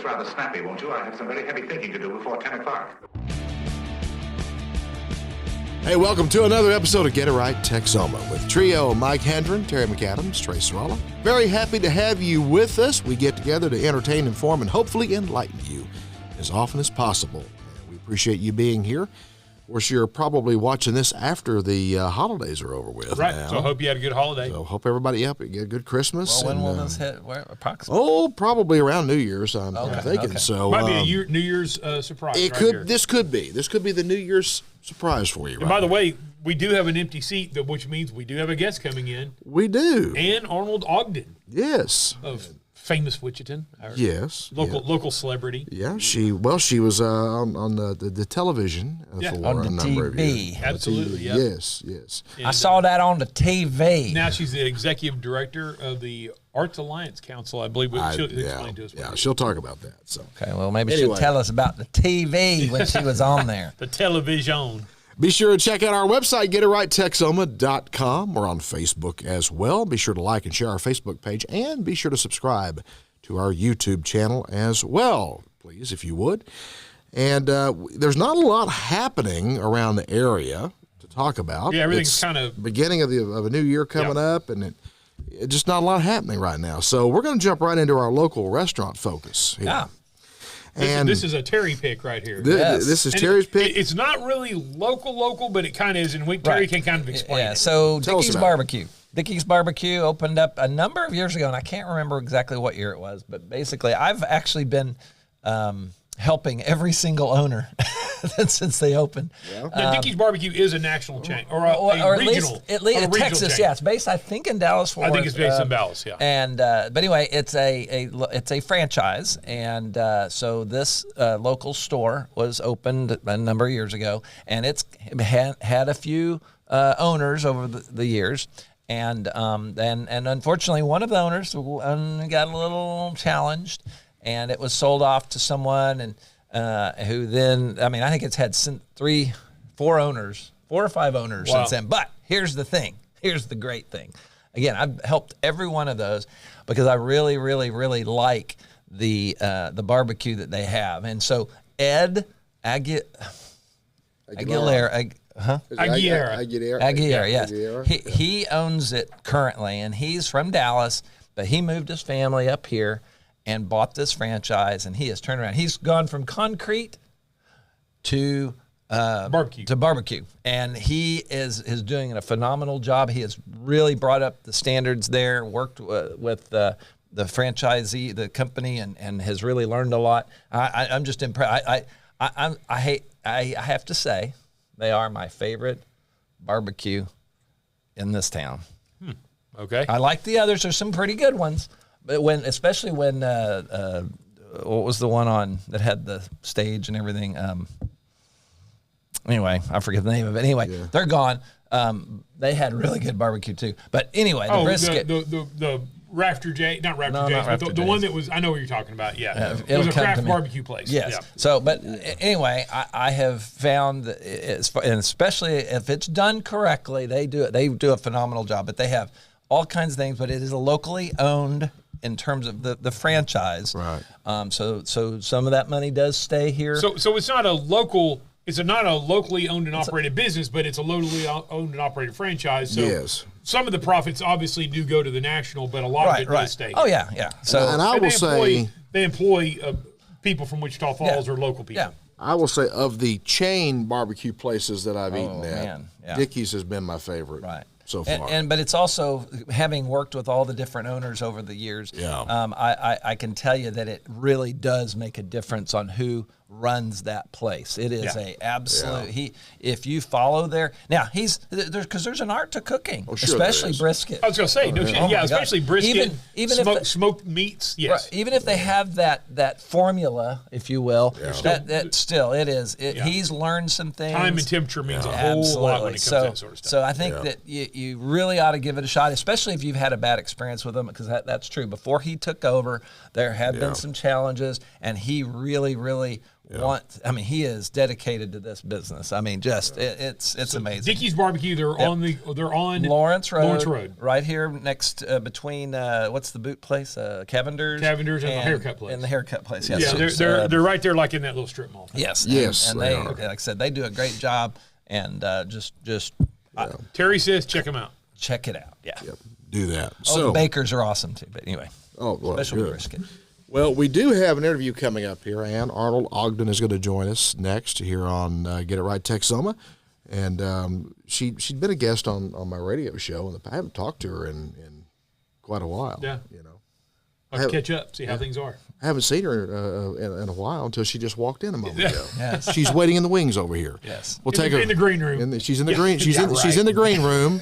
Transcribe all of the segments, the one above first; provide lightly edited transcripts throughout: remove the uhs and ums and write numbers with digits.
this rather snappy, won't you? I have some very heavy thinking to do before 10 o'clock. Hey, welcome to another episode of Get It Right Texoma with trio Mike Hendren, Terry McAdams, Trey Sralla. Very happy to have you with us. We get together to entertain, inform, and hopefully enlighten you as often as possible. We appreciate you being here. Of course, you're probably watching this after the holidays are over with. Right. Now. So I hope you had a good holiday. So hope everybody get a good Christmas. Well, when will this hit? Where, approximately? Oh, probably around New Year's. I'm thinking. Okay. So might be a New Year's surprise. It right could. here. This could be. This could be the New Year's surprise for you. And by the way, we do have an empty seat, which means we do have a guest coming in. We do. Ann Arnold Ogden. Yes. Of famous Wichitan. Yes. Local celebrity. Yeah, she was on the television for on a the number of TV. years. Absolutely, yeah. Yes. And, I saw that on the TV. Now she's the executive director of the Arts Alliance Council, I believe. She'll explain to us. Yeah, she'll talk about that. So Okay, well, maybe she'll tell us about the TV when she was on there. The television. be sure to check out our website, GetItRightTexoma.com. We're on Facebook as well. Be sure to like and share our Facebook page, and be sure to subscribe to our YouTube channel as well, please, if you would. And there's not a lot happening around the area to talk about. Yeah, everything's kind of beginning of a new year coming up, and it just not a lot happening right now. So we're going to jump right into our local restaurant focus here. Yeah. And this is a Terry pick right here. This is Terry's pick. It's not really local, but it kind of is, and Terry can kind of explain it. So Tell us Dickies about Barbecue. Dickies Barbecue opened up a number of years ago, and I can't remember exactly what year it was, but basically I've actually been helping every single owner since they opened. Yeah. Now, Dickies Barbecue is a national chain, or Or regional. at least regional Texas, chain. yeah. It's based, I think, in Dallas. Fort I think it's based Worth, in Dallas, yeah. And but anyway, it's a franchise, and so this local store was opened a number of years ago, and it's had a few owners over the years. And unfortunately, one of the owners got a little challenged, and it was sold off to someone, and who then, I mean, I think it's had 4 or 5 owners since then. But here's the thing. Here's the great thing. Again, I've helped every one of those because I really, really, really like the barbecue that they have. And so Ed Aguilar. Aguilar, yes. He owns it currently, and he's from Dallas, but he moved his family up here and bought this franchise, and he has turned around. He's gone from concrete to barbecue, and he is doing a phenomenal job. He has really brought up the standards there, worked with the franchisee, the company, and has really learned a lot. I'm just impressed. I have to say, they are my favorite barbecue in this town. Okay. I like the others. There's some pretty good ones, but especially when what was the one on that had the stage and everything? Anyway, I forget the name of it. Anyway, they're gone. They had really good barbecue too. But anyway, the brisket. The Rafter J, not Rafter J, but the one that was, I know what you're talking about. Yeah. It was a craft barbecue place. Yes. Yeah. So, but anyway, I have found that and especially if it's done correctly, they do a phenomenal job. But they have all kinds of things, but it is a locally owned in terms of the franchise. Right. So some of that money does stay here. So it's not a local. It's not a locally owned and operated business, but it's a locally owned and operated franchise. So some of the profits obviously do go to the national, but a lot of it does stay. Oh yeah. So and I will say they employ people from Wichita Falls or local people. Yeah. I will say of the chain barbecue places that I've eaten at, Dickies has been my favorite. Right. So far. But it's also, having worked with all the different owners over the years, I can tell you that it really does make a difference on who runs that place. It is a absolute. If you follow because there's an art to cooking, especially brisket. I was going to say, especially brisket, even smoked meats. Yes, right, even if they have that formula, if you will, that still it is. He's learned some things. Time and temperature means a whole lot when it comes to that sort of stuff. So I think that you really ought to give it a shot, especially if you've had a bad experience with him, because that's true. Before he took over, there had been some challenges, and he really, really he is dedicated to this business. I mean, it's amazing. Dickies Barbecue, they're on Lawrence Road, right here next between what's the boot place? Cavender's and the haircut place. And the haircut place. Yes. Yeah, they're right there, like in that little strip mall. Yes. And they like I said, they do a great job, and Terry says, check them out. Check it out. Yeah. Yep. Do that. The bakers are awesome too. But anyway. Special good. brisket. Well, we do have an interview coming up here. Ann Arnold Ogden is going to join us next here on Get It Right Texoma. And she'd been a guest on my radio show, and I haven't talked to her in quite a while. Yeah. I'll catch up, see how things are. I haven't seen her in a while until she just walked in a moment ago. Yes. She's waiting in the wings over here. Yes. We'll take her in the green room. She's in the green. She's in the green room,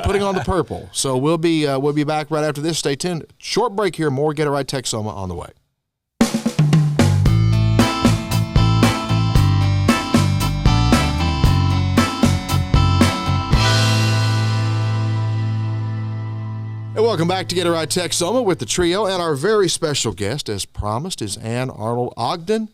putting on the purple. So we'll be back right after this. Stay tuned. Short break here. More Get It Right Texoma on the way. And welcome back to Get It Right Texoma with the trio, and our very special guest, as promised, is Ann Arnold Ogden.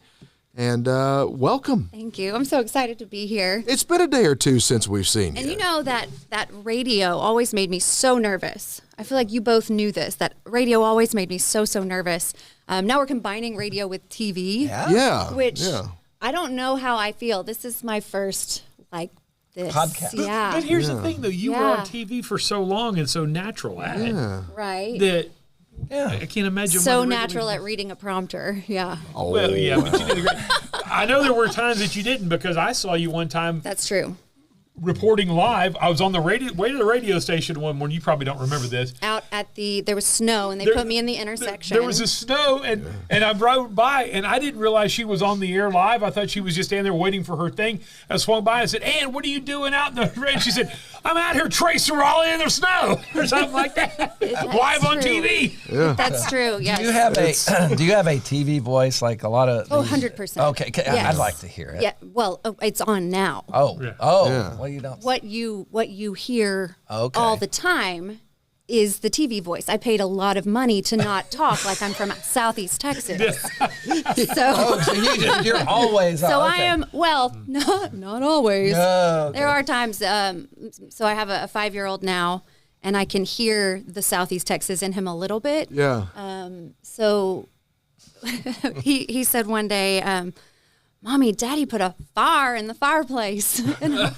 And welcome. Thank you. I'm so excited to be here. It's been a day or two since we've seen you. And you know that radio always made me so nervous. I feel like you both knew this, that radio always made me so nervous. Now we're combining radio with TV. Yeah. Which I don't know how I feel. This is my first, this podcast. Yeah. But here's the thing, though. You were on TV for so long and so natural at it. Right. That I can't imagine. So natural at reading a prompter. Yeah. Oh. Well, yeah, but you did a great. I know there were times that you didn't, because I saw you one time. That's true. Reporting live. I was on the way to the radio station one morning. You probably don't remember this. Out at there was snow, and they put me in the intersection. There was a snow, and I rode by, and I didn't realize she was on the air live. I thought she was just standing there waiting for her thing. I swung by and said, Ann, what are you doing out in the rain? She said, I'm out here Trey Sralla in the snow, or something like that. Live on TV. Yeah. That's true, yes. Do you have a TV voice like a lot of? 100%. Okay, yes. I'd like to hear it. Yeah, well, it's on now. Well, you don't. What you hear all the time is the TV voice. I paid a lot of money to not talk like I'm from Southeast Texas. So you're always. So I am. Well, not always. Okay. There are times. So I have a 5-year-old now, and I can hear the Southeast Texas in him a little bit. Yeah. So he said one day, Mommy, Daddy put a fire in the fireplace. And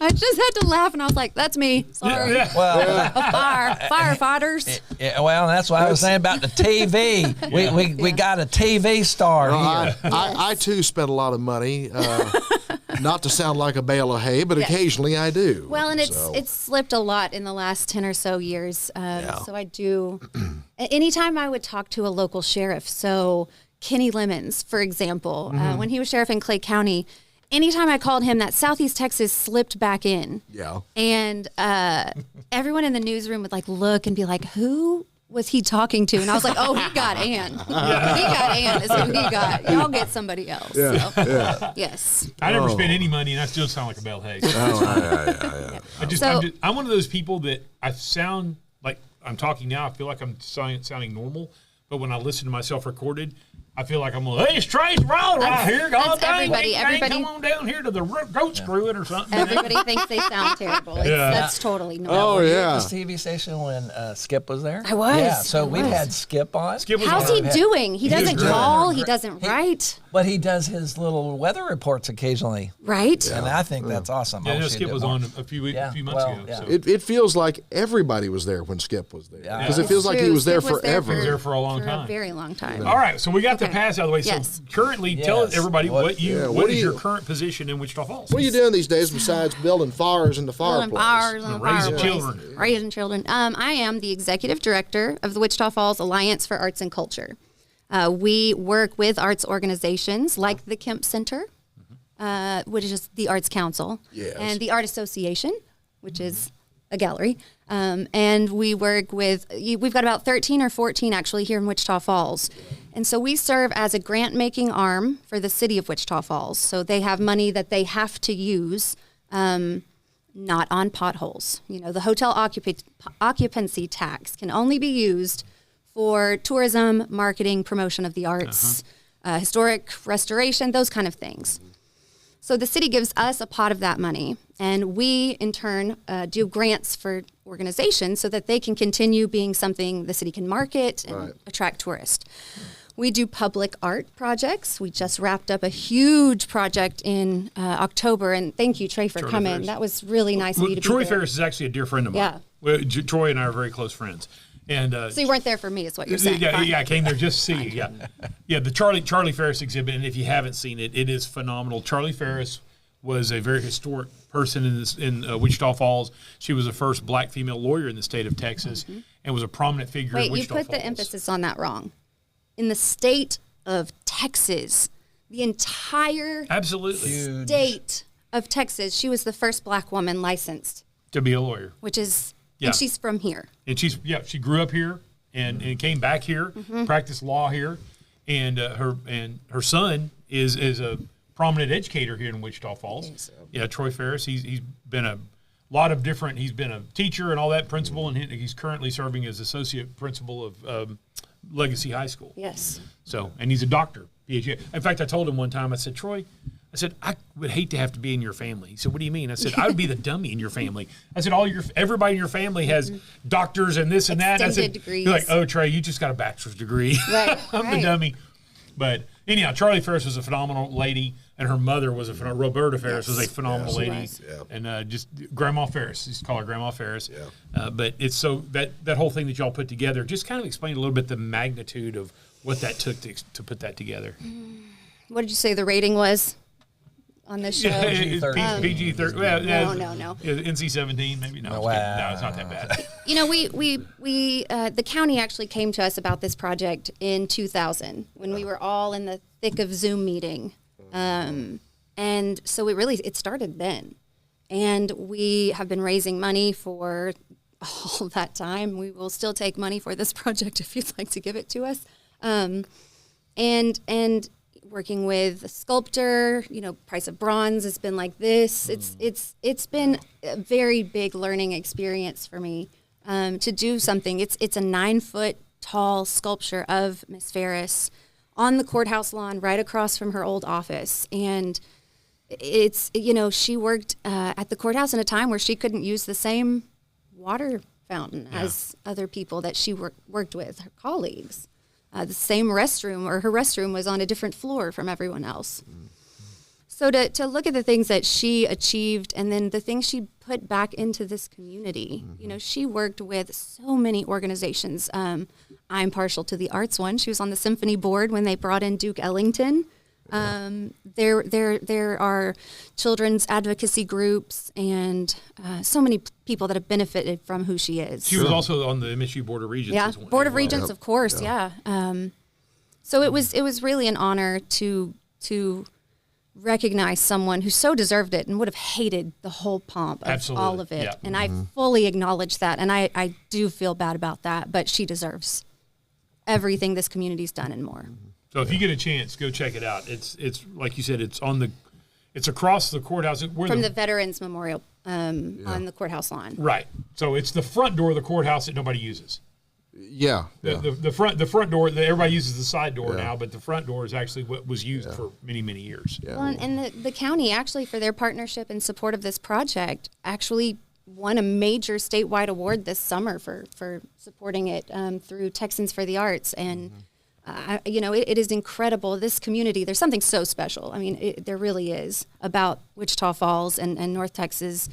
I just had to laugh, and I was like, that's me. Sorry. Well, Firefighters. Well, that's what I was saying about the TV. We got a TV star here. I too spent a lot of money, not to sound like a bale of hay, but occasionally I do. Well, and it's slipped a lot in the last 10 or so years. So I do. Anytime I would talk to a local sheriff, so Kenny Lemons, for example, when he was sheriff in Clay County, anytime I called him, that Southeast Texas slipped back in. Yeah. And everyone in the newsroom would look and be like, who was he talking to? And I was like, oh, he got Ann. He got Ann is who he got. Y'all get somebody else. Yeah. So, yes. I never spent any money, and I still sound like a bell hay. I'm one of those people that I sound like I'm talking now. I feel like I'm sounding normal, but when I listen to myself recorded, I feel like I'm like, hey, it's Trey Sralla right here. God dang, everybody, come on down here to the goat screw it or something. Everybody thinks they sound terrible. That's totally normal. Oh, yeah. This TV station when Skip was there? I was. Yeah, so we had Skip on. How's he doing? He doesn't call. He doesn't write. But he does his little weather reports occasionally. Right. And I think that's awesome. Yeah, Skip was on a few months ago. Yeah. So. It feels like everybody was there when Skip was there. Yeah. Because it feels like he was there forever. He was there for a long time. A very long time. All right, so we got the pass out of the way. Yes. So currently, tell everybody what is your current position in Wichita Falls? What are you doing these days besides building fires in the fireplace? Raising children. Raising children. I am the executive director of the Wichita Falls Alliance for Arts and Culture. We work with arts organizations like the Kemp Center, which is the Arts Council, and the Art Association, which is a gallery. And we work with, we've got about 13 or 14 actually here in Wichita Falls. And so we serve as a grant-making arm for the city of Wichita Falls. So they have money that they have to use. not on potholes. The hotel occupancy tax can only be used for tourism, marketing, promotion of the arts, historic restoration, those kind of things. So the city gives us a pot of that money, and we, in turn, do grants for organizations so that they can continue being something the city can market and attract tourists. We do public art projects. We just wrapped up a huge project in October, and thank you, Trey, for coming. Ferris. That was really nice of you to Troy be there. Ferris is actually a dear friend of mine. Yeah. Well, Troy and I are very close friends. And So you weren't there for me, is what you're saying. I came there just to see you. Yeah, the Charlie Ferris exhibit, and if you haven't seen it, it is phenomenal. Charlie Ferris was a very historic person in Wichita Falls. She was the first black female lawyer in the state of Texas, and was a prominent figure in Wichita Falls. Wait, you put the emphasis on that wrong. In the state of Texas, the entire state of Texas, she was the first black woman licensed to be a lawyer, which is, and she's from here. And she grew up here and came back here, practiced law here, and her son is a prominent educator here in Wichita Falls. Yeah, Troy Ferris. He's been a lot of different. He's been a teacher and all that, principal, and he's currently serving as associate principal of Legacy High School. Yes. So, and he's a doctor, PhD. In fact, I told him one time, I said, Troy, I would hate to have to be in your family. He said, what do you mean? I said, I would be the dummy in your family. I said, everybody in your family has doctors and this and that. Extended I said, degrees. You're like, oh, Trey, you just got a bachelor's degree. Right. I'm the dummy. But anyhow, Charlie Ferris was a phenomenal lady, and her mother was Roberta Ferris was a phenomenal lady. Was. And just Grandma Ferris. Just call her Grandma Ferris. Yeah. But it's so that whole thing that y'all put together, just kind of explain a little bit the magnitude of what that took to put that together. What did you say the rating was on this show? PG-13. Well, No. NC-17, maybe. No, no, it's not that bad. We the county actually came to us about this project in 2000 when we were all in the thick of Zoom meeting. And so it started then. And we have been raising money for all that time. We will still take money for this project if you'd like to give it to us. And working with a sculptor, price of bronze has been like this. It's been a very big learning experience for me to do something. It's a 9-foot tall sculpture of Miss Ferris on the courthouse lawn right across from her old office. And it's, she worked at the courthouse in a time where she couldn't use the same water fountain as other people that she worked with, her colleagues. The same restroom, or her restroom was on a different floor from everyone else. So to look at the things that she achieved and then the things she put back into this community, she worked with so many organizations. I'm partial to the arts one. She was on the symphony board when they brought in Duke Ellington. There are children's advocacy groups and so many people that have benefited from who she is. She was also on the MSU Board of Regents. Yeah, Board of Regents, of course. Yeah. So it was really an honor to recognize someone who so deserved it and would have hated the whole pomp of all of it. Yeah. And I fully acknowledge that, and I do feel bad about that. But she deserves everything this community's done and more. So if you get a chance, go check it out. It's like you said, it's across the courthouse. From the Veterans Memorial on the courthouse lawn. Right. So it's the front door of the courthouse that nobody uses. Yeah. The front door, everybody uses the side door now, but the front door is actually what was used for many, many years. Yeah. Well, and the county actually, for their partnership and support of this project, actually won a major statewide award this summer for supporting it through Texans for the Arts. And it is incredible. This community, there's something so special. I mean, there really is about Wichita Falls and North Texas.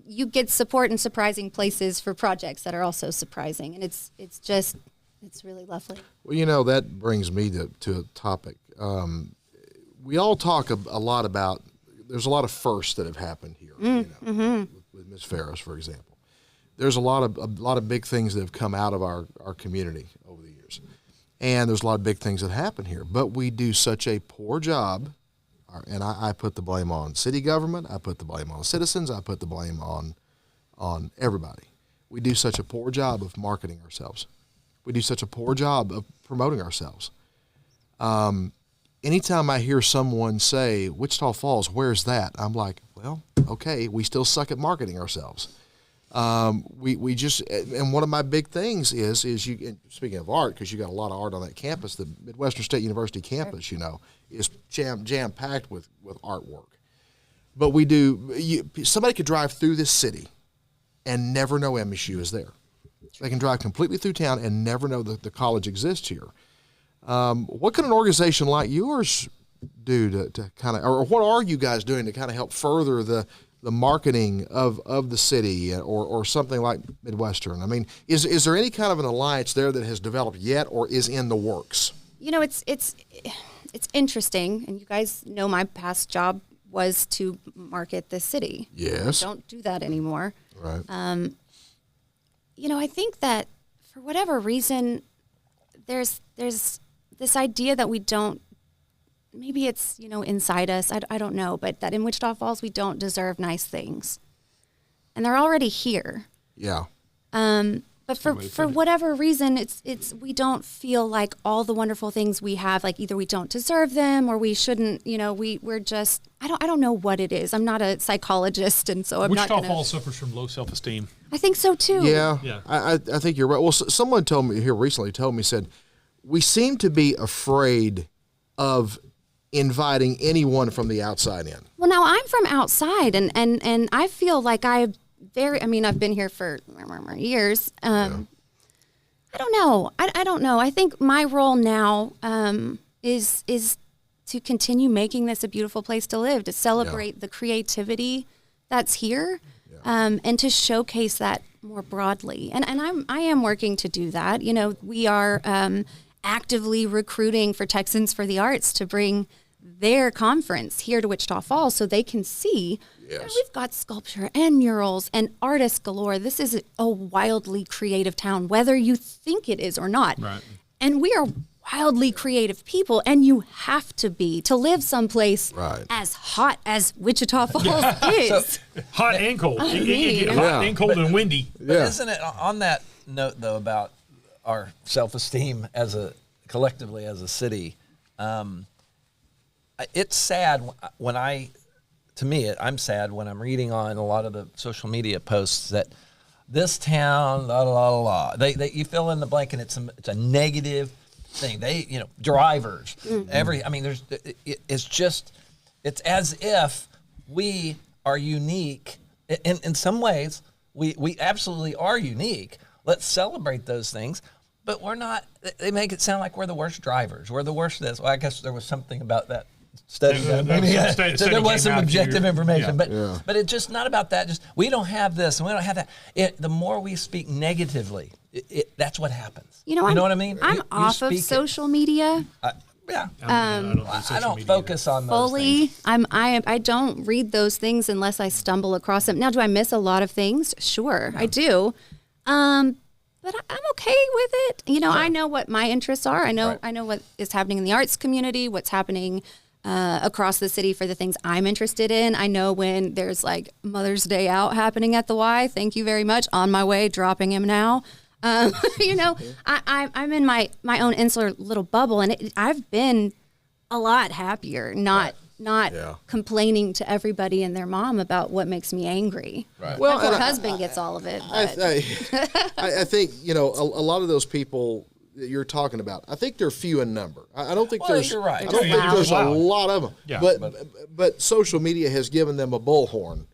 You get support in surprising places for projects that are also surprising. And it's really lovely. Well, that brings me to a topic. We all talk a lot about, there's a lot of firsts that have happened here, with Miss Ferris, for example. There's a lot of big things that have come out of our community over the years. And there's a lot of big things that happen here, but we do such a poor job, and I put the blame on city government, I put the blame on citizens, I put the blame on everybody. We do such a poor job of marketing ourselves. We do such a poor job of promoting ourselves. anytime I hear someone say, Wichita Falls, where's that? I'm like, well, okay, we still suck at marketing ourselves. We just, and one of my big things is you, and speaking of art, because you got a lot of art on that campus, the Midwestern State University campus, is jam-packed with artwork. But somebody could drive through this city and never know MSU is there. They can drive completely through town and never know that the college exists here. What can an organization like yours do to kind of, or what are you guys doing to kind of help further the marketing of the city or something like Midwestern? I mean, is there any kind of an alliance there that has developed yet or is in the works? It's interesting, and you guys know my past job was to market the city. Yes. I don't do that anymore. Right. I think that for whatever reason, there's this idea that we don't, maybe it's, inside us, I don't know, but that in Wichita Falls, we don't deserve nice things. And they're already here. Yeah. But for whatever reason, it's we don't feel like all the wonderful things we have, like either we don't deserve them or we shouldn't, we're just, I don't know what it is. I'm not a psychologist, and so I'm not Wichita Falls suffers from low self-esteem. I think so too. Yeah. I think you're right. Well, someone told me, said, we seem to be afraid of inviting anyone from the outside in. Well, now I'm from outside, and I feel like I've been here for years. I don't know. I don't know. I think my role now is to continue making this a beautiful place to live, to celebrate the creativity that's here, and to showcase that more broadly. And I am working to do that. We are actively recruiting for Texans for the Arts to bring their conference here to Wichita Falls so they can see. Yes. We've got sculpture and murals and artists galore. This is a wildly creative town, whether you think it is or not. Right. And we are wildly creative people, and you have to be to live someplace as hot as Wichita Falls is. Hot and cold. It can get hot and cold and windy. But isn't it, on that note, though, about our self-esteem collectively as a city, it's sad I'm sad when I'm reading on a lot of the social media posts that this town, la la la la. They you fill in the blank, and it's a negative thing. Drivers, it's as if we are unique. In some ways, we absolutely are unique. Let's celebrate those things. But we're not. They make it sound like we're the worst drivers. We're the worst of this. Well, I guess there was something about that study. So there was some objective information. But it's just not about that. Just we don't have this and we don't have that. The more we speak negatively, that's what happens. You know what I mean? I'm off of social media. I don't focus on those fully. things. I don't read those things unless I stumble across them. Now, do I miss a lot of things? Sure, I do. But I'm okay with it. I know what my interests are. I know what is happening in the arts community, what's happening across the city for the things I'm interested in. I know when there's like Mother's Day out happening at the Y. Thank you very much. On my way, dropping him now. I'm in my own insular little bubble, and I've been a lot happier, not complaining to everybody and their mom about what makes me angry. Right. Well, my poor husband gets all of it. I think a lot of those people that you're talking about, I think they're few in number. I don't think there's. You're right. I don't think there's a lot of them. Yeah, but social media has given them a bullhorn.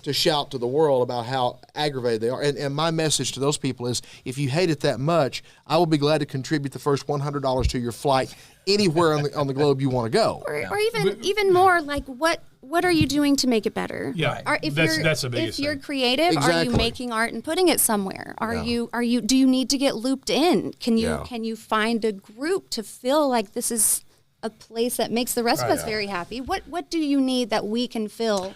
To shout to the world about how aggravated they are. And my message to those people is, if you hate it that much, I will be glad to contribute the first $100 to your flight anywhere on the globe you want to go. Or even more, like what are you doing to make it better? Yeah, that's the biggest thing. If you're creative, are you making art and putting it somewhere? Do you need to get looped in? Can you find a group to feel like this is a place that makes the rest of us very happy? What do you need that we can fill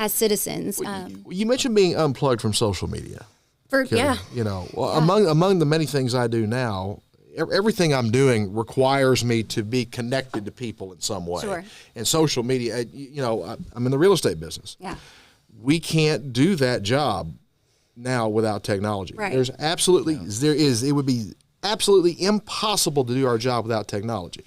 as citizens? You mentioned being unplugged from social media. Among the many things I do now, everything I'm doing requires me to be connected to people in some way. Sure. And social media, I'm in the real estate business. Yeah. We can't do that job now without technology. Right. It would be absolutely impossible to do our job without technology.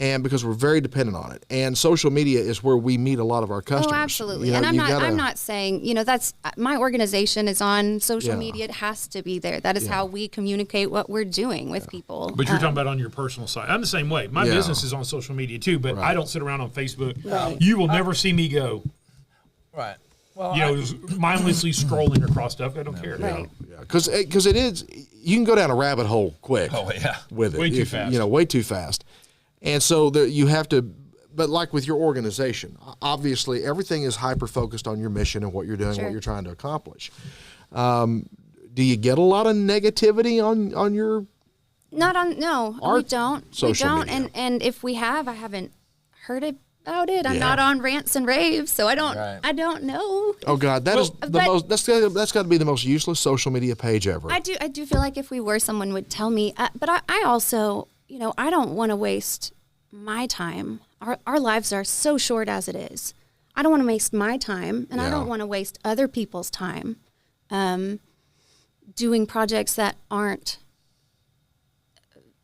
and because we're very dependent on it. And social media is where we meet a lot of our customers. Oh, absolutely. You know, and I'm not saying, that's my organization is on social media. It has to be there. That is how we communicate what we're doing with people. But you're talking about on your personal side. I'm the same way. My business is on social media too, but I don't sit around on Facebook. Right. You will never see me go. Right. Well, just mindlessly scrolling across stuff. I don't care. Right. Because it is, you can go down a rabbit hole quick. Oh, yeah. With it. Way too fast. Way too fast. And so you have to, but like with your organization, obviously everything is hyper-focused on your mission and what you're doing, what you're trying to accomplish. Do you get a lot of negativity on your No, we don't. Social media? And if we have, I haven't heard about it. I'm not on rants and raves, so I don't know. Oh God, that's got to be the most useless social media page ever. I do feel like if we were, someone would tell me. But I also, I don't want to waste my time. Our lives are so short as it is. I don't want to waste my time, and I don't want to waste other people's time doing projects that aren't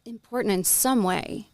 important in some way.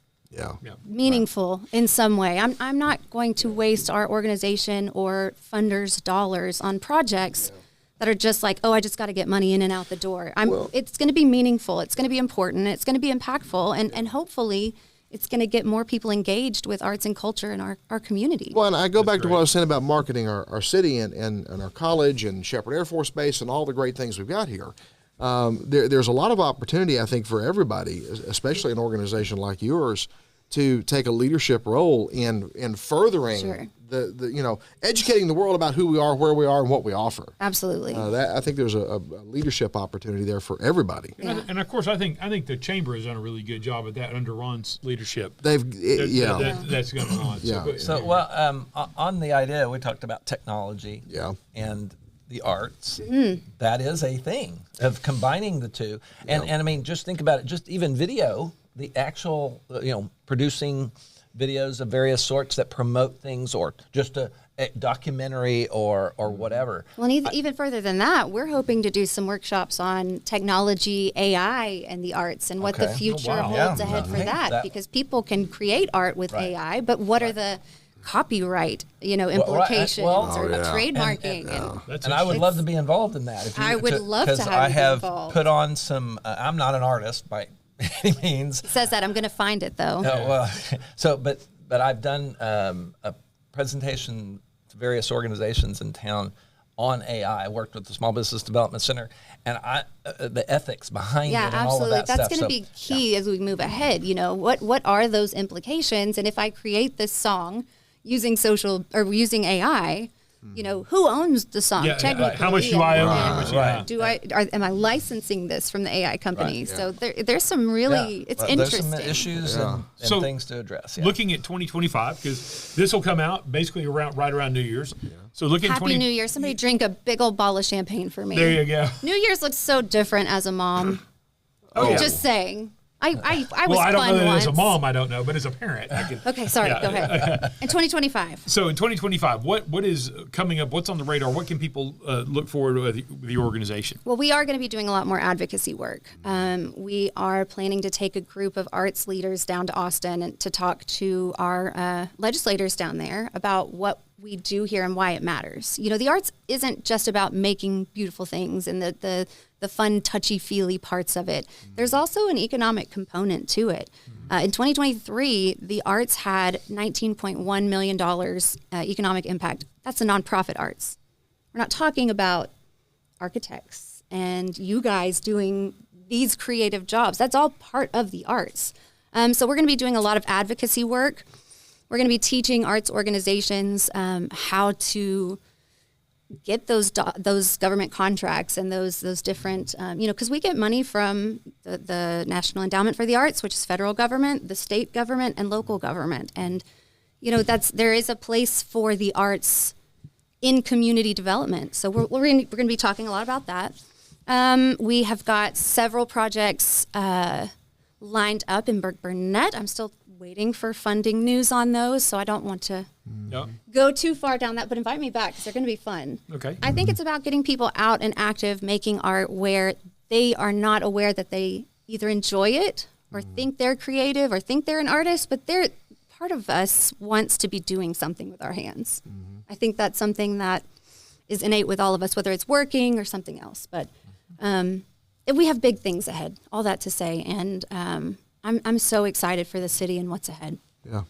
Meaningful in some way. I'm not going to waste our organization or funders' dollars on projects that are just like, I just got to get money in and out the door. It's going to be meaningful. It's going to be important. It's going to be impactful, and hopefully it's going to get more people engaged with arts and culture in our community. Well, and I go back to what I was saying about marketing our city and our college and Shepherd Air Force Base and all the great things we've got here. There's a lot of opportunity, I think, for everybody, especially an organization like yours, to take a leadership role in furthering the educating the world about who we are, where we are, and what we offer. Absolutely. I think there's a leadership opportunity there for everybody. And of course, I think the chamber has done a really good job at that under Ron's leadership. That's going on. Yeah. So, on the idea, we talked about technology. Yeah. And the arts. That is a thing of combining the two. And I mean, just think about it. Just even video. The actual, producing videos of various sorts that promote things, or just a documentary or whatever. Well, and even further than that, we're hoping to do some workshops on technology, AI, and the arts, and what the future holds ahead for that. Because people can create art with AI, but what are the copyright, implications or trademarking? And I would love to be involved in that. I would love to have I you have involved. put on some. I'm not an artist by any means. It says that. I'm going to find it though. But I've done a presentation to various organizations in town on AI. I worked with the Small Business Development Center, and the ethics behind it and all of that stuff. That's going to be key as we move ahead. What are those implications? And if I create this song using using AI, who owns the song technically? How much do I own? Am I licensing this from the AI company? So there's some really it's interesting. There's some issues and things to address. Looking at 2025, because this will come out basically right around New Year's. So looking at Happy New Year! Somebody drink a big old bottle of champagne for me. There you go. New Year's looks so different as a mom. Just saying. I was I don't fun know that once. as a mom, I don't know, but as a parent, I can. Okay, sorry, go ahead. In 2025. So in 2025, what is coming up? What's on the radar? What can people look forward to with the organization? Well, we are going to be doing a lot more advocacy work. We are planning to take a group of arts leaders down to Austin and to talk to our legislators down there about what we do here and why it matters. The arts isn't just about making beautiful things and the fun, touchy-feely parts of it. There's also an economic component to it. In 2023, the arts had $19.1 million economic impact. That's the nonprofit arts. We're not talking about architects and you guys doing these creative jobs. That's all part of the arts. So we're going to be doing a lot of advocacy work. We're going to be teaching arts organizations how to get those government contracts and those different, because we get money from the National Endowment for the Arts, which is federal government, the state government, and local government. And, there is a place for the arts in community development. So we're going to be talking a lot about that. We have got several projects lined up in Burke-Burnett. I'm still waiting for funding news on those, so I don't want to go too far down that, but invite me back because they're going to be fun. Okay. I think it's about getting people out and active, making art where they are not aware that they either enjoy it or think they're creative or think they're an artist, but part of us wants to be doing something with our hands. I think that's something that is innate with all of us, whether it's working or something else. But we have big things ahead, all that to say. And I'm so excited for the city and what's ahead. Yeah.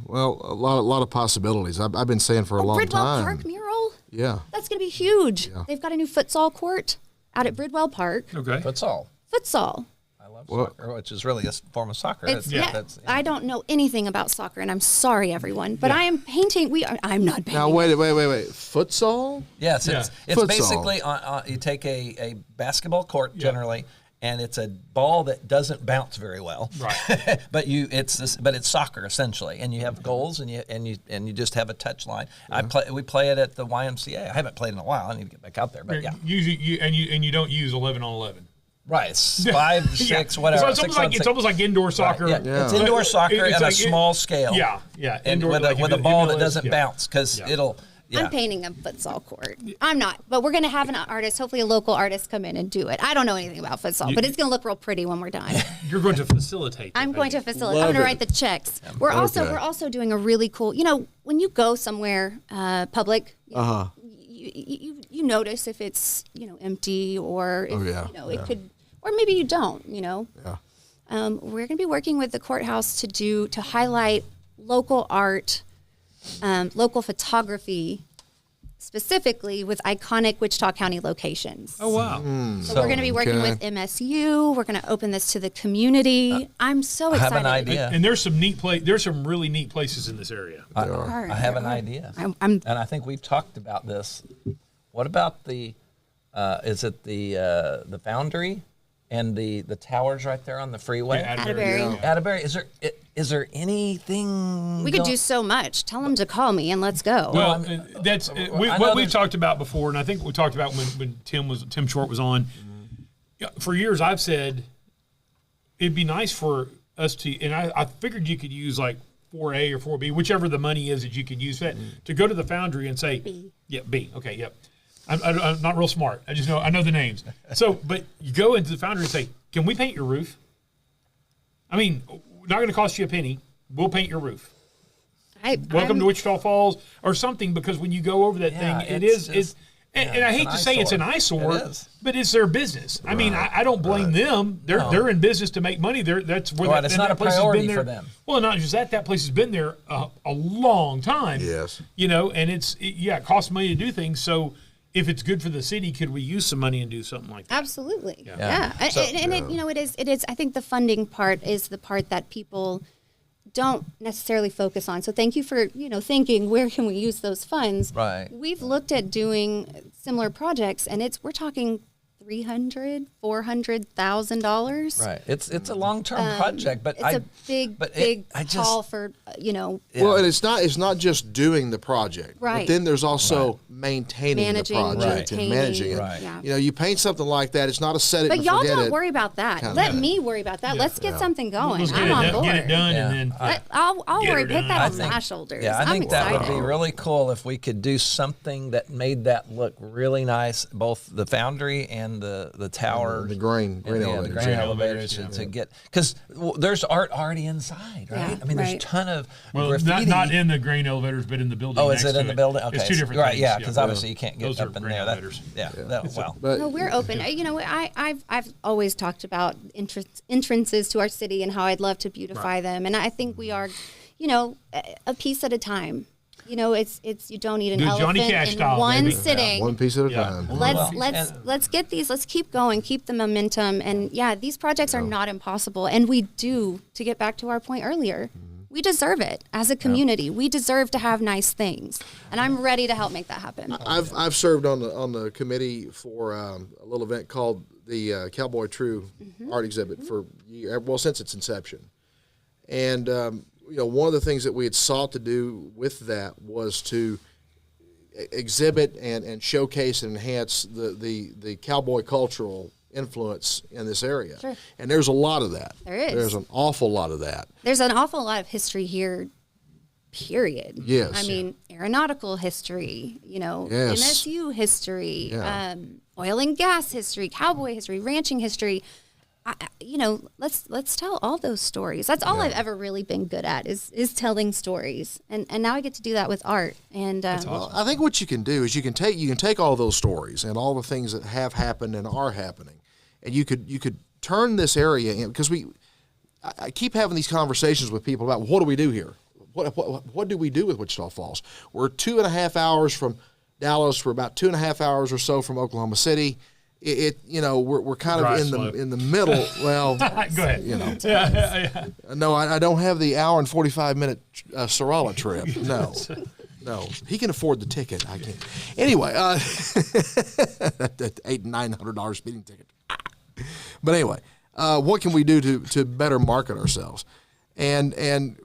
Well, a lot of possibilities. I've been saying for a long Bridwell time. Park mural? Yeah. That's going to be huge. Yeah. They've got a new futsal court out at Bridwell Park. Okay. That's all. Futsal. I love soccer, which is really a form of soccer. I don't know anything about soccer, and I'm sorry, everyone, but I am painting. I'm not painting. Now wait. Futsal? Yes, Yeah. it's Futsal. basically you take a basketball court generally, and it's a ball that doesn't bounce very well. Right. but it's soccer essentially, and you have goals, and you just have a touch line. We play it at the YMCA. I haven't played in a while. I need to get back out there, but yeah. Usually, you don't use 11-on-11. Right, it's 5, 6, whatever. So it's almost like indoor soccer. Right, yeah. It's indoor soccer It's at like a small scale. Yeah. And Indoor, with a ball that doesn't bounce because it'll. Yeah. I'm painting a futsal court. I'm not, but we're going to have an artist, hopefully a local artist, come in and do it. I don't know anything about futsal, but it's going to look real pretty when we're done. You're going to facilitate. I'm going to facilitate. I'm going to write the checks. We're also doing a really cool. When you go somewhere public, you notice if it's empty or if, it could, or maybe you don't. Yeah. We're going to be working with the courthouse to highlight local art, local photography, specifically with iconic Wichita County locations. Oh wow! So we're going to be working with MSU. We're going to open this to the community. I'm so I excited. have an idea. And there's some there's some really neat places in this area. I have an idea. I'm and I think we've talked about this. What about the the Foundry and the towers right there on the freeway? Atterbury. Atterbury. Is there anything We could do so much. Tell them to call me and let's go. Well, that's what we've there's- talked about before, and I think we talked about when Tim Short was on. Yeah, for years, I've said it'd be nice for us to, and I figured you could use like 4A or 4B, whichever the money is that you could use for that, to go to the Foundry and say, B. Okay, yep. I'm not real smart. I know the names. So, but you go into the Foundry and say, can we paint your roof? I mean, not going to cost you a penny. We'll paint your roof. Welcome to Wichita Falls or something, because when you go over that thing, it's and I hate to say it's an eyesore, but it's their business. I mean, I don't blame them. They're in business to make money. That's where it's not a priority for them. Well, not just that place has been there a long time. Yes. And it costs money to do things. So if it's good for the city, could we use some money and do something like that? Absolutely. Yeah. So, it is. I think the funding part is the part that people don't necessarily focus on. So thank you for, thinking, where can we use those funds? Right. We've looked at doing similar projects, and we're talking $300,000, $400,000. Right. It's a long-term project, but it's a big call for, Well, and it's not just doing the project, Right. but then there's also maintaining Managing, the project and maintaining, managing it. Right. Yeah. You paint something like that, it's not a set it But and y'all forget don't it. worry about that. Kinda. Let me worry about that. Let's get something going. Let's I'm on board. get it done, Yeah. and then I'll Get worry. her Put done. that I on my shoulders. Yeah, I I'm think that would excited. be really cool if we could do something that made that look really nice, both the Foundry and the tower. The grain And, yeah, elevators. the grain elevators yeah. to get, because there's art already inside, right? Yeah, I mean, there's a right. ton of well, graffiti. not in the grain elevators, but in the building. Oh, is next it in to the building? Okay, It's two different right? things. Yeah, because obviously you can't get Those are up in grain there. elevators. Well, But No, we're open. I've always talked about entrances to our city and how I'd love to beautify them, and I think we are, a piece at a time. It's you don't need an Good elephant Johnny Cash in style, one baby. sitting. one piece at a Yeah. time. Let's get these. Let's keep going. Keep the momentum. And these projects are not impossible. And we do, to get back to our point earlier, we deserve it as a community. We deserve to have nice things, and I'm ready to help make that happen. I've served on the committee for a little event called the Cowboy True art exhibit since its inception, and one of the things that we had sought to do with that was to exhibit and showcase and enhance the cowboy cultural influence in this area. Sure. And there's a lot of that. There is. There's an awful lot of that. There's an awful lot of history here, period. Yes. I mean, aeronautical history, Yes. MSU history, Yeah. oil and gas history, cowboy history, ranching history. let's tell all those stories. That's all I've ever really been good at is telling stories, and now I get to do that with art. And well, I think what you can do is you can take all those stories and all the things that have happened and are happening, and you could turn this area in, because I keep having these conversations with people about what do we do here. What do we do with Wichita Falls? We're 2.5 hours from Dallas. We're about 2.5 hours or so from Oklahoma City. We're kind of in the middle. Well, Go ahead. Yeah. No, I don't have the hour and 45-minute Sralla trip. No, he can afford the ticket. I can't. Anyway, that $800-900 speeding ticket. But anyway, what can we do to better market ourselves? And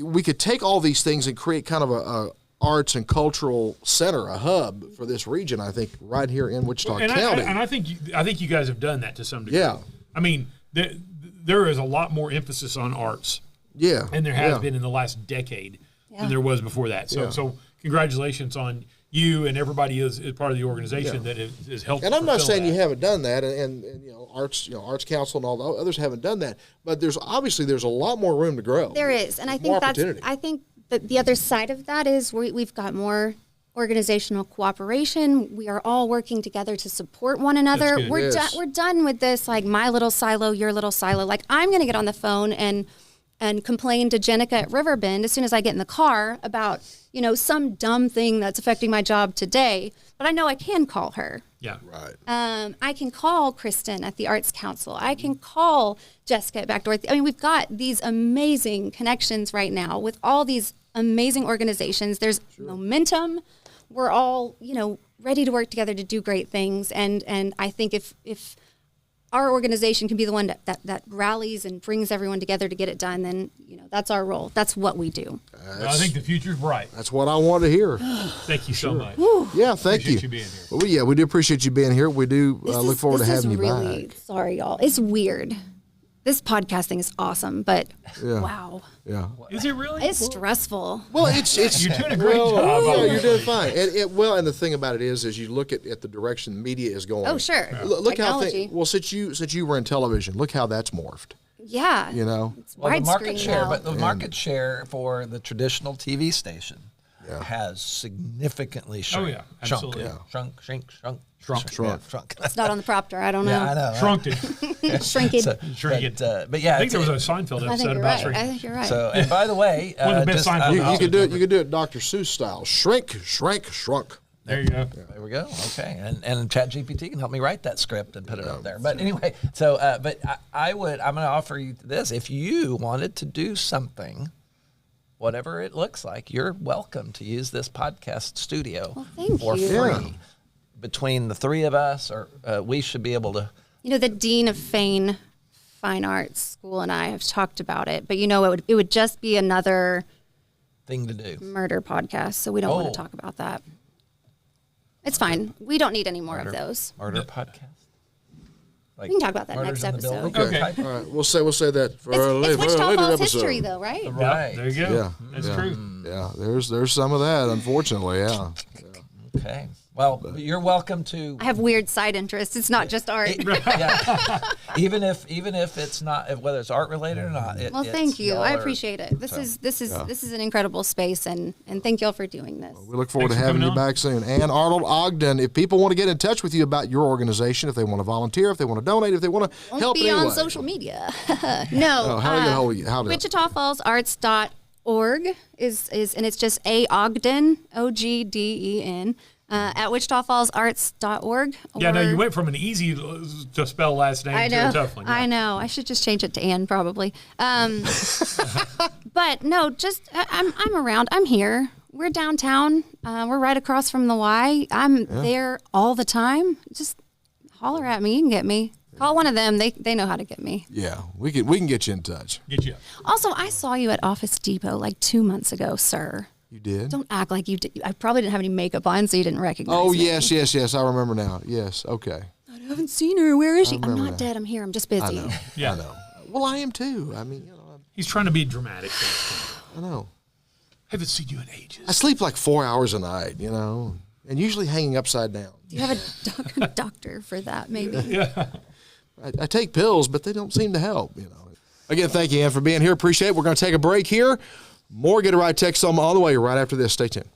we could take all these things and create kind of a arts and cultural center, a hub for this region, I think, right here in Wichita County. I think you guys have done that to some degree. Yeah. I mean, there is a lot more emphasis on arts. Yeah. And there has been in the last decade than there was before that. So congratulations on you and everybody is part of the organization that has helped. And I'm not saying you haven't done that, and Arts Council and all the others haven't done that, but there's a lot more room to grow. There is, and I think that the other side of that is we've got more organizational cooperation. We are all working together to support one another. We're done with this, like, my little silo, your little silo. Like, I'm going to get on the phone and complain to Jenica at Riverbend as soon as I get in the car about, some dumb thing that's affecting my job today. But I know I can call her. Yeah. Right. I can call Kristen at the Arts Council. I can call Jessica at Backdoor. I mean, we've got these amazing connections right now with all these amazing organizations. There's momentum. We're all, ready to work together to do great things. And I think if our organization can be the one that rallies and brings everyone together to get it done, then, that's our role. That's what we do. I think the future's bright. That's what I want to hear. Thank you so much. Yeah, thank you. Appreciate you being here. Well, we do appreciate you being here. We do look forward to having you back. Sorry, y'all. It's weird. This podcasting is awesome, but wow. Yeah. Is it really? It's stressful. Well, it's You're doing a great job. Yeah, you're doing fine. And the thing about it is you look at the direction media is going. Oh, sure. Look Technology. since you were in television, look how that's morphed. Yeah. It's well, the market widescreen share, now. but the market share for the traditional TV station has significantly shrunk. Oh, yeah, absolutely. Shrunk. Shrunk. It's not on the prompter. I don't know. Yeah, I know. Shrunk it. Shrink it. But yeah, I think there was a Seinfeld episode about shrinking. I think you're right. So, and by the way, One of the best Seinfeld You could do it Dr. Seuss style. Shrink, shrunk. There you go. There we go. Okay, and ChatGPT can help me write that script and put it up there. But anyway, so but I'm going to offer you this: if you wanted to do something, whatever it looks like, you're welcome to use this podcast studio for free. Yeah. Between the three of us, or we should be able to. The Dean of Fine Arts School and I have talked about it, but it would just be another thing to do. Murder podcast, so we don't want to talk about that. It's fine. We don't need any more of those. Murder podcast. We can talk about that next episode. Okay. All right. We'll say that for a It's later Wichita Falls episode. history, though, right? Yeah, there you go. Yeah. That's true. Yeah. There's some of that, unfortunately. Yeah. Okay. Well, you're welcome to. I have weird side interests. It's not just art. Even if it's not, whether it's art related or not. Thank you. I appreciate it. This is an incredible space, and thank y'all for doing this. We look forward Thanks to for having you coming on. back soon. Ann Arnold Ogden, if people want to get in touch with you about your organization, if they want to volunteer, if they want to donate, if they want to Won't help be in any on way. social media. No. How do you get hold of you? How do WichitaFallsArts.org is and it's just A Ogden, Ogden. At WichitaFallsArts.org. Yeah, no, you went from an easy to spell last name to a tough one. Yeah. I know. I should just change it to Ann, probably. But no, I'm around. I'm here. We're downtown. We're right across from the Y. I'm there all the time. Just holler at me. You can get me. Call one of them. They know how to get me. Yeah, we can get you in touch. Get you. Also, I saw you at Office Depot like 2 months ago, sir. You did? Don't act like you did. I probably didn't have any makeup on, so you didn't recognize me. Oh, yes. I remember now. Yes, okay. I haven't seen her. Where is she? I'm remember not that. dead. I'm here. I'm just busy. I know. Yeah. I know. Well, I am too. I mean, He's trying to be dramatic. I know. Haven't seen you in ages. I sleep like 4 hours a night, and usually hanging upside down. Do you have a doctor for that, maybe? Yeah. I take pills, but they don't seem to help, you know. Again, thank you, Ann, for being here. Appreciate it. We're going to take a break here. More Get It Right Texoma on the way right after this. Stay tuned.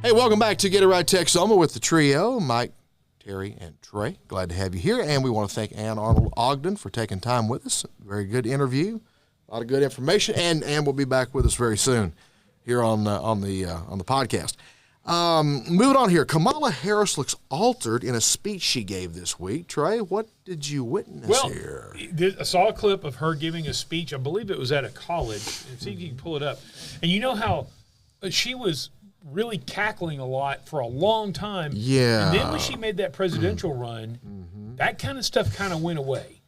Hey, welcome back to Get It Right Texoma with the trio, Mike, Terry, and Trey. Glad to have you here. And we want to thank Ann Arnold Ogden for taking time with us. Very good interview, a lot of good information, and Ann will be back with us very soon here on the podcast. Moving on here, Kamala Harris looks altered in a speech she gave this week. Trey, what did you witness here? I saw a clip of her giving a speech. I believe it was at a college. See if you can pull it up. And you know how she was really cackling a lot for a long time. Yeah. And then when she made that presidential run, that kind of stuff kind of went away.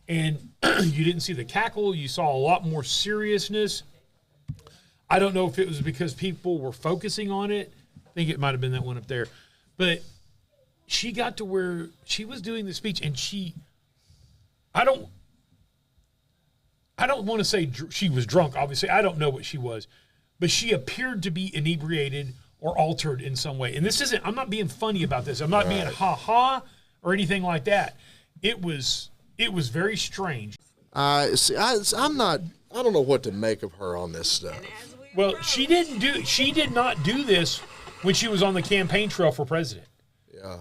And you didn't see the cackle. You saw a lot more seriousness. I don't know if it was because people were focusing on it. I think it might have been that one up there. But she got to where she was doing the speech, and I don't want to say she was drunk, obviously. I don't know what she was. But she appeared to be inebriated or altered in some way. And I'm not being funny about this. I'm not being ha-ha or anything like that. It was very strange. I don't know what to make of her on this stuff. Well, she did not do this when she was on the campaign trail for president. Yeah.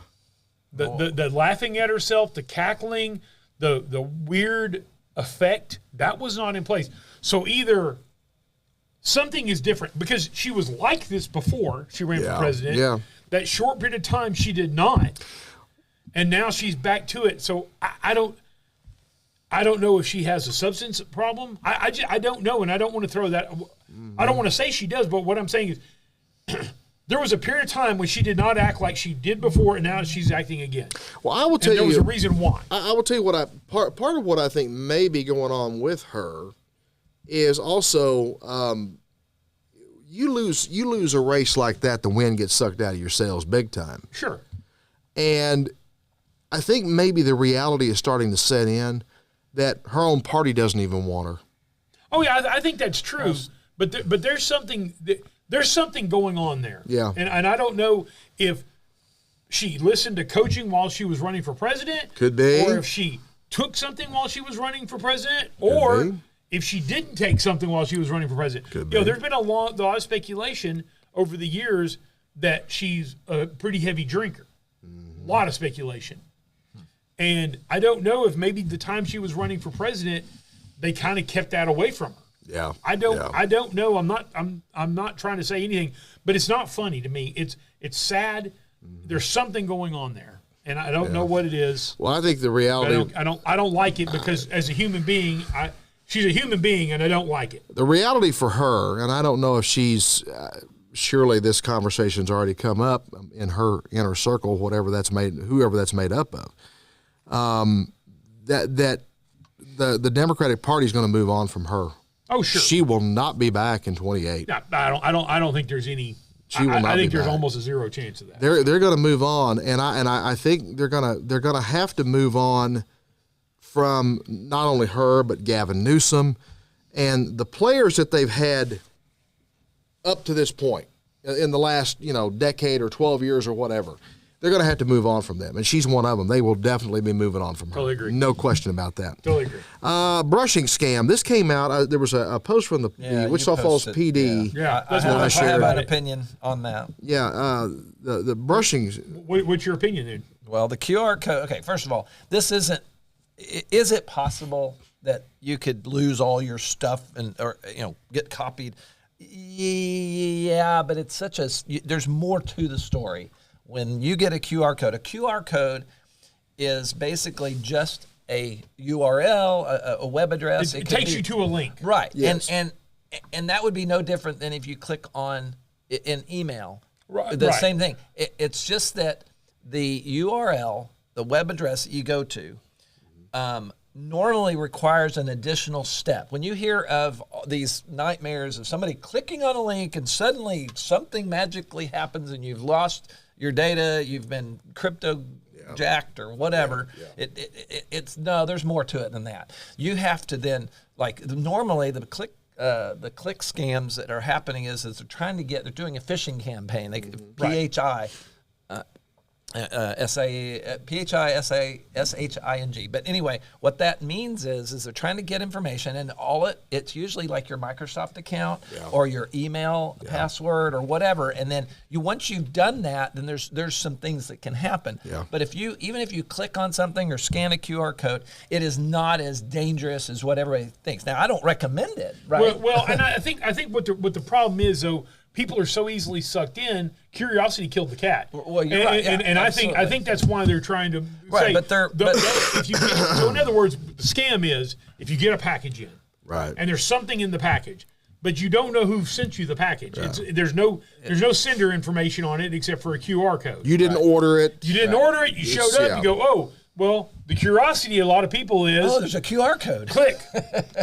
The laughing at herself, the cackling, the weird effect, that was not in place. So either something is different, because she was like this before she ran for president. Yeah. That short period of time she did not. And now she's back to it. So I don't know if she has a substance problem. I don't know, and I don't want to throw that. I don't want to say she does, but what I'm saying is there was a period of time when she did not act like she did before, and now she's acting again. Well, I will tell you. There was a reason why. I will tell you what part of what I think may be going on with her is also you lose a race like that, the wind gets sucked out of your sails big time. Sure. And I think maybe the reality is starting to set in that her own party doesn't even want her. Oh yeah, I think that's true. But there's something going on there. Yeah. And I don't know if she listened to coaching while she was running for president. Could be. Or if she took something while she was running for president. Or if she didn't take something while she was running for president. Could be. There's been a lot of speculation over the years that she's a pretty heavy drinker. A lot of speculation. And I don't know if maybe the time she was running for president, they kind of kept that away from her. Yeah. I don't know. I'm not trying to say anything, but it's not funny to me. It's sad. There's something going on there, and I don't know what it is. Well, I think the reality. I don't like it, because as a human being, she's a human being, and I don't like it. The reality for her, and I don't know if she's. Surely this conversation's already come up in her inner circle, whoever that's made up of. That the Democratic Party is going to move on from her. Oh, sure. She will not be back in 28. I don't think there's any. I think there's almost a zero chance of that. They're going to move on, and I think they're gonna have to move on from not only her but Gavin Newsom and the players that they've had up to this point in the last decade or 12 years or whatever. They're going to have to move on from them, and she's one of them. They will definitely be moving on from her. Totally agree. No question about that. Totally agree. Brushing scam. This came out. There was a post from the Wichita Falls PD. Yeah, I have an opinion on that. Yeah, the brushing. What's your opinion, dude? Well, the QR code. Okay, first of all, this isn't. Is it possible that you could lose all your stuff or get copied? Yeah, but it's there's more to the story. When you get a QR code is basically just a URL, a web address. It takes you to a link. Right. Yes. And that would be no different than if you click on an email. Right. The same thing. It's just that the URL, the web address that you go to, normally requires an additional step. When you hear of these nightmares of somebody clicking on a link and suddenly something magically happens and you've lost your data, you've been crypto jacked or whatever, it's no, there's more to it than that. You have to then, like normally the click scams that are happening is they're trying to they're doing a phishing campaign. They PHI. PHISHING. But anyway, what that means is they're trying to get information, and it's usually like your Microsoft account or your email password or whatever. And then once you've done that, then there's some things that can happen. Yeah. But even if you click on something or scan a QR code, it is not as dangerous as what everybody thinks. Now, I don't recommend it, right? Well, and I think what the problem is though. People are so easily sucked in. Curiosity killed the cat. Well, you're right. Yeah, and I think that's why they're trying to say. So in other words, the scam is if you get a package in, right, and there's something in the package, but you don't know who sent you the package. Yeah. There's no sender information on it except for a QR code. You didn't order it. You didn't order it. You showed up. You go, oh. Well, the curiosity of a lot of people is there's a QR code. Click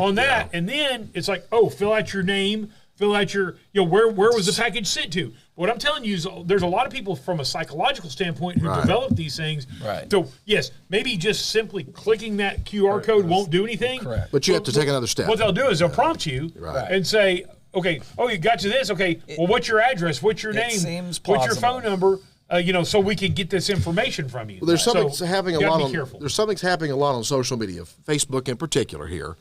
on that, and then it's like, fill out your name. Fill out your, where was the package sent to? What I'm telling you is there's a lot of people from a psychological standpoint who develop these things. Right. So, yes, maybe just simply clicking that QR code won't do anything. Correct. But you have to take another step. What they'll do is they'll prompt you and say, okay, you got to this. Okay, well, what's your address? What's your name? Seems what's your phone number? So we can get this information from you. Well, there's something happening a lot. There's something's happening a lot on social media, Facebook in particular. Here,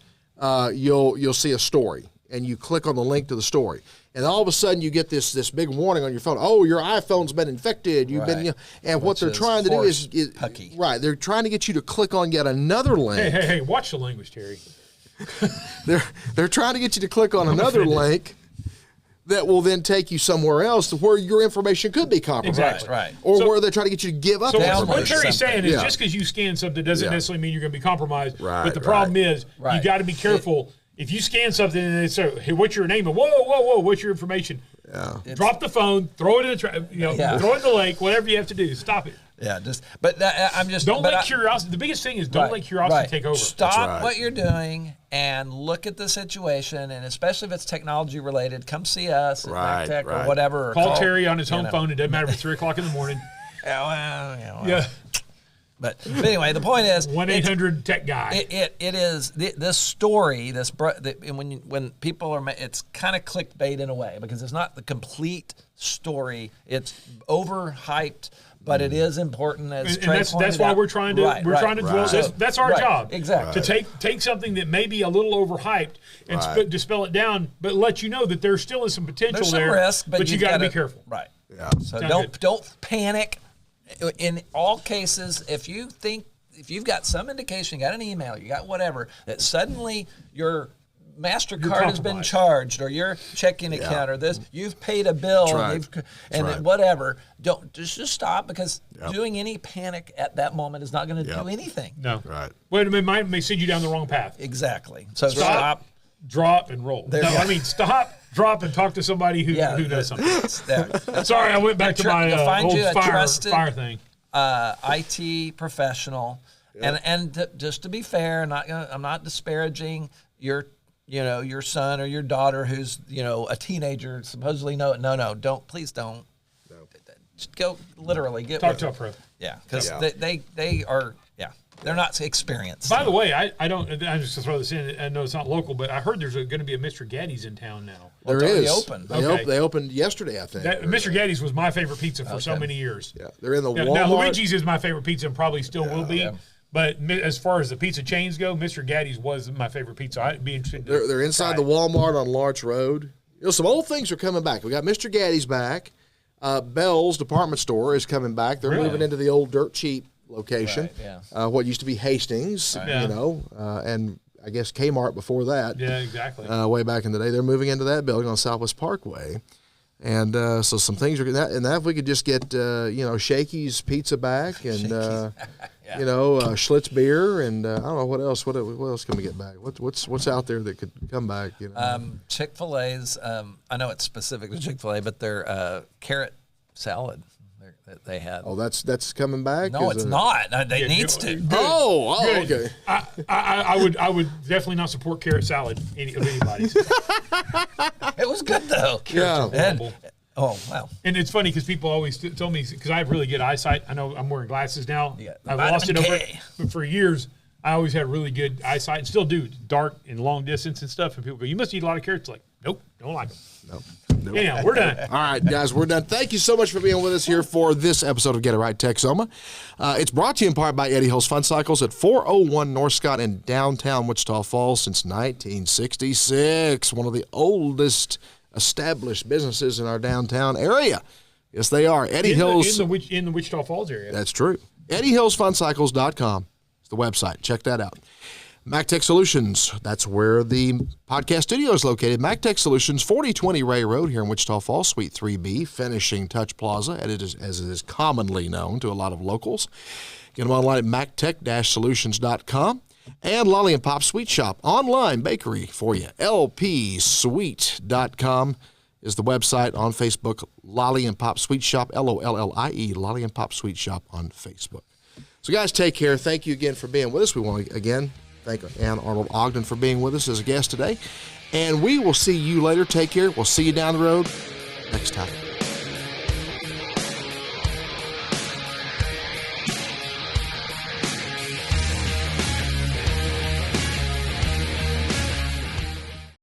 you'll see a story, and you click on the link to the story, and all of a sudden you get this big warning on your phone. Oh, your iPhone's been infected. You've been, and what they're trying to do is right. They're trying to get you to click on yet another link. Hey! Watch the language, Terry. They're trying to get you to click on another link that will then take you somewhere else to where your information could be compromised. Exactly. Right. Or where they try to get you to give up information. What Terry's saying is just because you scan something doesn't necessarily mean you're going to be compromised. Right, but the problem is you got to be careful. If you scan something and they say, hey, what's your name? And whoa, what's your information? Yeah. Drop the phone, throw it in the throw it in the lake, whatever you have to do. Stop it. Yeah, don't let curiosity. The biggest thing is don't let curiosity take over. Stop what you're doing and look at the situation, and especially if it's technology related, come see us at MacTech or whatever. Or call Terry on his home phone. It doesn't matter if it's 3:00 in the morning. Yeah. But anyway, the point is 1-800 tech guy. It is this story. When people are, it's kind of clickbait in a way because it's not the complete story. It's overhyped. But it is important, as Trey pointed out. That's why we're trying to dwell. That's our job. Exactly. To take something that may be a little overhyped and dispel it down, but let you know that there still is some potential there. There's some risk, but you got to be careful. Right. Yeah. So don't panic. In all cases, if you've got some indication, you got an email, you got whatever, that suddenly your MasterCard has been charged, or your checking account, or this, you've paid a bill, and whatever. Don't just stop, because doing any panic at that moment is not going to do anything. No. Right. Well, it may send you down the wrong path. Exactly. So stop, drop, and roll. Stop, drop, and talk to somebody who does something. Sorry, I went back to my old fire thing. IT professional, and just to be fair, I'm not disparaging your son or your daughter who's a teenager. Supposedly, no, please don't. No. Just go literally talk to a pro. Yeah, because they are. Yeah, they're not experienced. By the way, I'm just to throw this in. I know it's not local, but I heard there's going to be a Mr. Gaddy's in town now. There is. Open. They opened yesterday, I think. Mr. Gaddy's was my favorite pizza for so many years. Yeah, they're in the Walmart. Now Luigi's is my favorite pizza and probably still will be. Yeah. But as far as the pizza chains go, Mr. Gaddy's was my favorite pizza. I'd be interested. They're inside the Walmart on Larch Road. Some old things are coming back. We got Mr. Gaddy's back. Bell's department store is coming back. They're moving into the old dirt cheap location. Right, what used to be Hastings, and I guess Kmart before that. Yeah, exactly. Way back in the day, they're moving into that building on Southwest Parkway. And so some things are that if we could just get Shakey's Pizza back, and Schlitz beer, and I don't know what else. What else can we get back? What's out there that could come back? Chick-fil-A's. I know it's specific to Chick-fil-A, but their carrot salad. that they had. Oh, that's coming back? No, it's not. They needs to. Oh, Good. okay. I would definitely not support carrot salad of anybody's. It was good though. Yeah. And, oh wow. And it's funny because people always tell me, because I have really good eyesight. I know I'm wearing glasses now. Yeah, I've lost it over vitamin it, K. but for years I always had really good eyesight and still do, dark and long distance and stuff. And people go, "You must eat a lot of carrots." Like, nope, don't like them. Nope. Anyhow, we're done. All right, guys, we're done. Thank you so much for being with us here for this episode of Get It Right Texoma. It's brought to you in part by Eddie Hill's Fun Cycles at 401 North Scott in downtown Wichita Falls since 1966. One of the oldest established businesses in our downtown area. Yes, they are. Eddie Hill's. In the Wichita Falls area. That's true. EddieHillsFunCycles.com is the website. Check that out. MacTech Solutions, that's where the podcast studio is located. MacTech Solutions, 4020 Ray Road here in Wichita Falls, Suite 3B, Finishing Touch Plaza, as it is commonly known to a lot of locals. Get them online at mactech-solutions.com. And Lolly and Pop Sweet Shop, online bakery for you. lpsweet.com is the website. On Facebook, Lolly and Pop Sweet Shop, LOLLIE, Lolly and Pop Sweet Shop on Facebook. So guys, take care. Thank you again for being with us. We want to, again, thank Ann Arnold Ogden for being with us as a guest today. And we will see you later. Take care. We'll see you down the road next time.